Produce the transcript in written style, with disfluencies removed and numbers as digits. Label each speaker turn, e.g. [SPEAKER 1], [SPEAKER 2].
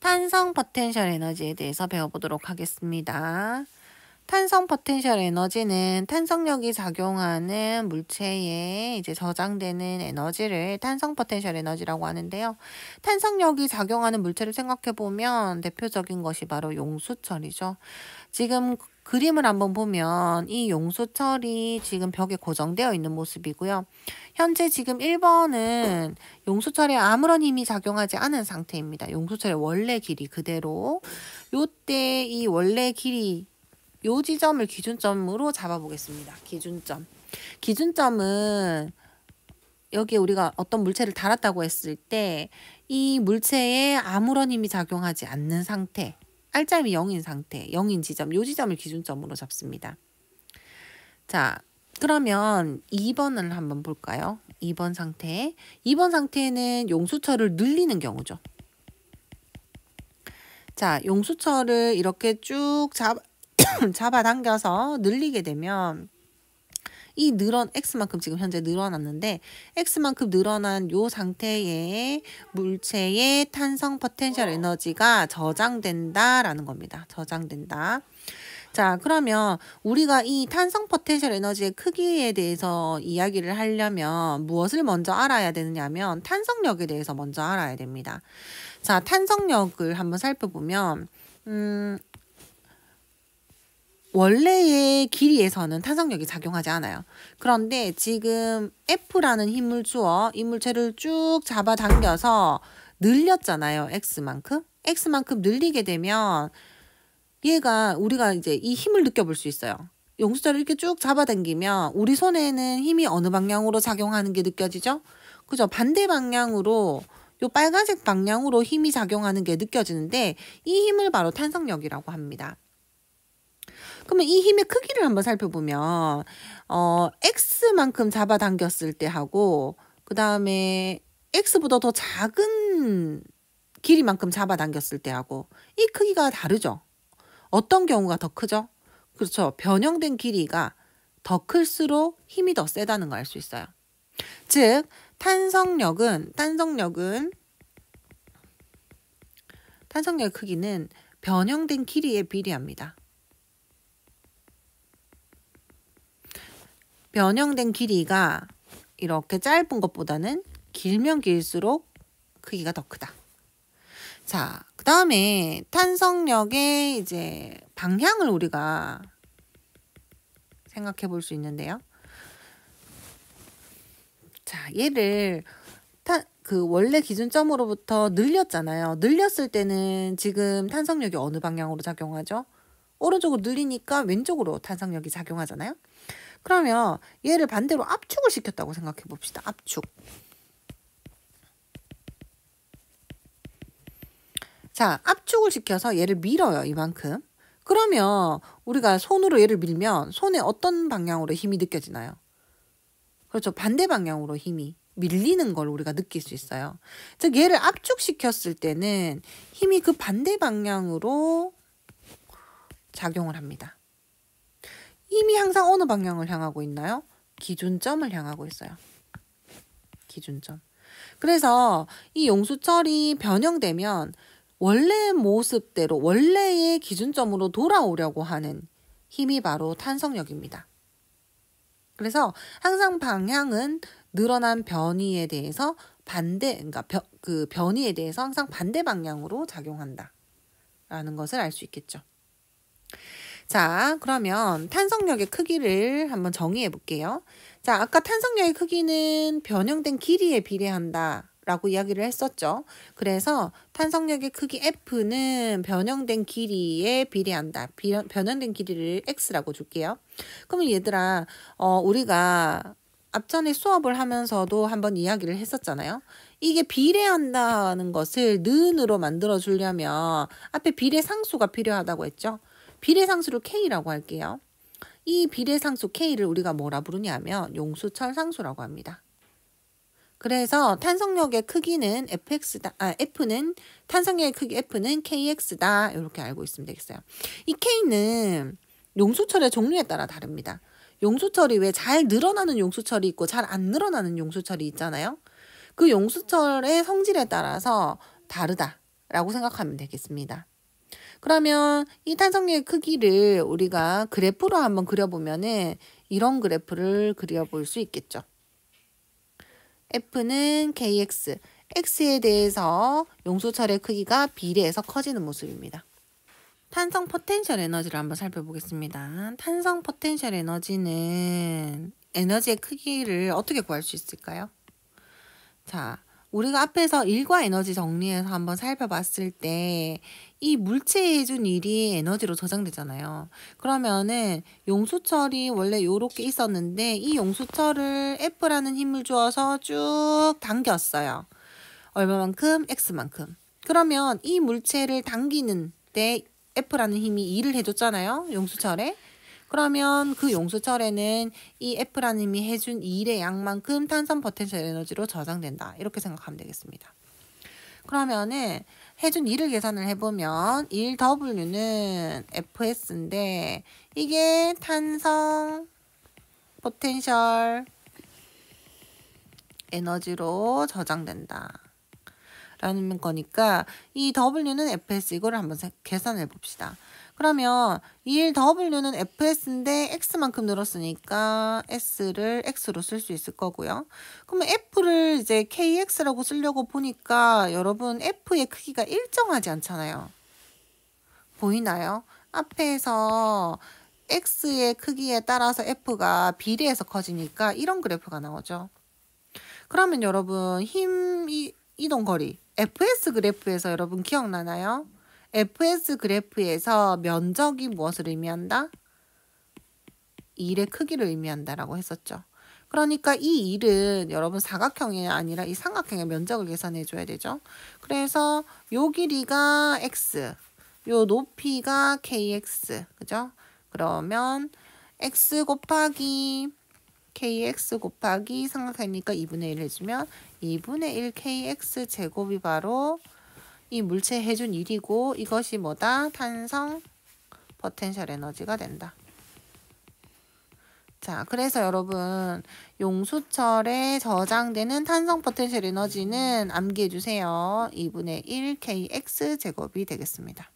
[SPEAKER 1] 탄성 포텐셜 에너지에 대해서 배워보도록 하겠습니다. 탄성 포텐셜 에너지는 탄성력이 작용하는 물체에 이제 저장되는 에너지를 탄성 포텐셜 에너지라고 하는데요. 탄성력이 작용하는 물체를 생각해보면 대표적인 것이 바로 용수철이죠. 지금 그림을 한번 보면 이 용수철이 지금 벽에 고정되어 있는 모습이고요. 현재 지금 1번은 용수철에 아무런 힘이 작용하지 않은 상태입니다. 용수철의 원래 길이 그대로. 요때 이 원래 길이 요 지점을 기준점으로 잡아보겠습니다. 기준점은 여기에 우리가 어떤 물체를 달았다고 했을 때 이 물체에 아무런 힘이 작용하지 않는 상태, 알짜임이 0인 상태, 0인 지점, 요 지점을 기준점으로 잡습니다. 자, 그러면 2번을 한번 볼까요? 2번 상태는 용수철을 늘리는 경우죠. 자, 용수철을 이렇게 쭉 잡아당겨서 늘리게 되면 이 X만큼 지금 현재 늘어났는데 X만큼 늘어난 요 상태의 물체의 탄성 포텐셜 에너지가 저장된다라는 겁니다. 저장된다. 자, 그러면 우리가 이 탄성 포텐셜 에너지의 크기에 대해서 이야기를 하려면 무엇을 먼저 알아야 되느냐면 탄성력에 대해서 먼저 알아야 됩니다. 자, 탄성력을 한번 살펴보면 원래의 길이에서는 탄성력이 작용하지 않아요. 그런데 지금 F라는 힘을 주어 이 물체를 쭉 잡아당겨서 늘렸잖아요. X만큼 늘리게 되면 얘가 우리가 이제 이 힘을 느껴볼 수 있어요. 용수철을 이렇게 쭉 잡아당기면 우리 손에는 힘이 어느 방향으로 작용하는 게 느껴지죠? 그죠? 반대 방향으로 요 빨간색 방향으로 힘이 작용하는 게 느껴지는데 이 힘을 바로 탄성력이라고 합니다. 그러면 이 힘의 크기를 한번 살펴보면 X만큼 잡아당겼을 때 하고 그 다음에 X보다 더 작은 길이만큼 잡아당겼을 때 하고 이 크기가 다르죠. 어떤 경우가 더 크죠? 그렇죠. 변형된 길이가 더 클수록 힘이 더 세다는 걸 알 수 있어요. 즉 탄성력의 크기는 변형된 길이에 비례합니다. 변형된 길이가 이렇게 짧은 것보다는 길면 길수록 크기가 더 크다. 자, 그 다음에 탄성력의 이제 방향을 우리가 생각해 볼 수 있는데요. 자, 얘를 그 원래 기준점으로부터 늘렸잖아요. 늘렸을 때는 지금 탄성력이 어느 방향으로 작용하죠? 오른쪽으로 늘리니까 왼쪽으로 탄성력이 작용하잖아요. 그러면 얘를 반대로 압축을 시켰다고 생각해 봅시다. 압축. 자, 압축을 시켜서 얘를 밀어요. 이만큼. 그러면 우리가 손으로 얘를 밀면 손에 어떤 방향으로 힘이 느껴지나요? 그렇죠. 반대 방향으로 힘이 밀리는 걸 우리가 느낄 수 있어요. 즉 얘를 압축시켰을 때는 힘이 그 반대 방향으로 작용을 합니다. 힘이 항상 어느 방향을 향하고 있나요? 기준점을 향하고 있어요. 기준점. 그래서 이 용수철이 변형되면 원래 모습대로 원래의 기준점으로 돌아오려고 하는 힘이 바로 탄성력입니다. 그래서 항상 방향은 늘어난 변이에 대해서 그러니까 그 변이에 대해서 항상 반대 방향으로 작용한다라는 것을 알 수 있겠죠. 자, 그러면 탄성력의 크기를 한번 정의해 볼게요. 자, 아까 탄성력의 크기는 변형된 길이에 비례한다 라고 이야기를 했었죠. 그래서 탄성력의 크기 F는 변형된 길이에 비례한다. 변형된 길이를 X라고 줄게요. 그러면 얘들아, 우리가 앞전에 수업을 하면서도 한번 이야기를 했었잖아요. 이게 비례한다는 것을 는으로 만들어 주려면 앞에 비례상수가 필요하다고 했죠. 비례상수를 K라고 할게요. 이 비례상수 K를 우리가 뭐라 부르냐면 용수철 상수라고 합니다. 그래서 탄성력의 크기는 탄성력의 크기 F는 KX다. 이렇게 알고 있으면 되겠어요. 이 K는 용수철의 종류에 따라 다릅니다. 용수철이 왜 잘 늘어나는 용수철이 있고 잘 안 늘어나는 용수철이 있잖아요. 그 용수철의 성질에 따라서 다르다. 라고 생각하면 되겠습니다. 그러면 이 탄성계의 크기를 우리가 그래프로 한번 그려보면은 이런 그래프를 그려볼 수 있겠죠. F는 KX, X에 대해서 용수철의 크기가 비례해서 커지는 모습입니다. 탄성 포텐셜 에너지를 한번 살펴보겠습니다. 탄성 포텐셜 에너지는 에너지의 크기를 어떻게 구할 수 있을까요? 자, 우리가 앞에서 일과 에너지 정리해서 한번 살펴봤을 때 이 물체에 해준 일이 에너지로 저장되잖아요. 그러면은 용수철이 원래 요렇게 있었는데 이 용수철을 F라는 힘을 주어서 쭉 당겼어요. 얼마만큼? X만큼. 그러면 이 물체를 당기는 때 F라는 힘이 일을 해줬잖아요. 용수철에. 그러면 그 용수철에는 이 F라는 힘이 해준 일의 양만큼 탄성 포텐셜 에너지로 저장된다. 이렇게 생각하면 되겠습니다. 그러면은 해준 일을 계산을 해보면 1W는 Fs인데 이게 탄성 포텐셜 에너지로 저장된다. 라는 거니까 이 W는 Fs 이거를 한번 계산해 봅시다. 그러면 1W는 Fs인데 X만큼 늘었으니까 S를 X로 쓸 수 있을 거고요. 그러면 F를 이제 KX라고 쓰려고 보니까 여러분 F의 크기가 일정하지 않잖아요. 보이나요? 앞에서 X의 크기에 따라서 F가 비례해서 커지니까 이런 그래프가 나오죠. 그러면 여러분 힘 이동 거리 FS 그래프에서 여러분 기억나나요? FS 그래프에서 면적이 무엇을 의미한다? 일의 크기를 의미한다라고 했었죠. 그러니까 이 일은 여러분 사각형이 아니라 이 삼각형의 면적을 계산해 줘야 되죠. 그래서 요 길이가 x, 요 높이가 kx, 그죠? 그러면 x 곱하기 kx 곱하기 삼각형이니까 2분의 1 해주면 2분의 1 kx 제곱이 바로 이 물체에 해준 일이고 이것이 뭐다? 탄성 포텐셜 에너지가 된다. 자, 그래서 여러분 용수철에 저장되는 탄성 포텐셜 에너지는 암기해 주세요. 2분의 1 kx 제곱이 되겠습니다.